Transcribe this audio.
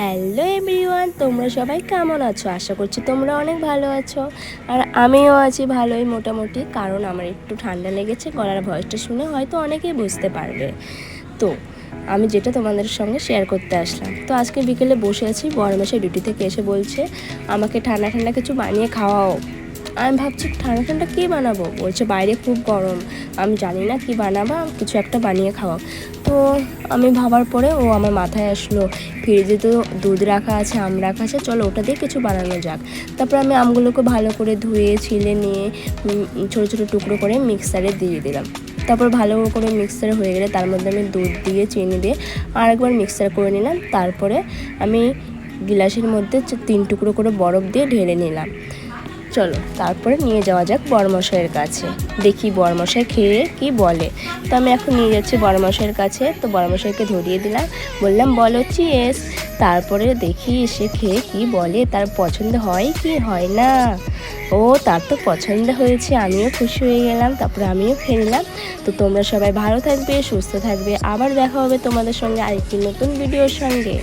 Hello everyone, তোমরা সবাই কেমন আছো? আশা করছি তোমরা অনেক ভালো আছো। আর আমিও আছি ভালোই মোটামুটি, কারণ আমার একটু ঠান্ডা লেগেছে। গলার ভয়েসটা শুনে হয়তো অনেকেই বুঝতে পারবে। তো আমি যেটা তোমাদের সঙ্গে শেয়ার করতে আসলাম, তো আজকে বিকেলে বসে আছি, বড়মশাই ডিউটি থেকে এসে বলছে আমাকে ঠান্ডা ঠান্ডা কিছু বানিয়ে খাওয়াও। আমি ভাবছি ঠান্ডা ঠান্ডা কী বানাবো, বলছে বাইরে খুব গরম, আমি জানি না কি বানাবো, কিছু একটা বানিয়ে খাওয়াও। তো আমি ভাবার পরে ও আমার মাথায় আসলো, ফ্রিজে তো দুধ রাখা আছে, আম রাখা আছে, চলো ওটা দিয়ে কিছু বানানো যাক। তারপর আমি আমগুলোকে ভালো করে ধুয়ে ছিলে নিয়ে ছোটো ছোটো টুকরো করে মিক্সারে দিয়ে দিলাম। তারপর ভালো করে মিক্সার হয়ে গেলে তার মধ্যে আমি দুধ দিয়ে চিনি দিয়ে আরেকবার মিক্সার করে নিলাম। তারপরে আমি গ্লাসের মধ্যে 3 টুকরো করে বরফ দিয়ে ঢেলে নিলাম। চলো তারপরে নিয়ে যাওয়া যাক বড়মশাইয়ের কাছে, দেখি বড়মশাই খেয়ে কি বলে। তো আমি এখন নিয়ে যাচ্ছি বড়মশাইয়ের কাছে। তো বড়মশাইকে ধরিয়ে দিলাম, বললাম বলো চিয়েস। তারপরে দেখি সে খেয়ে কি বলে, তার পছন্দ হয় কি হয় না। ও তার তো পছন্দ হয়েছে, আমিও খুশি হয়ে গেলাম। তারপরে আমিও খেয়ে নিলাম। তো তোমরা সবাই ভালো থাকবে, সুস্থ থাকবে, আবার দেখা হবে তোমাদের সঙ্গে আরেকটি নতুন ভিডিওর সঙ্গে।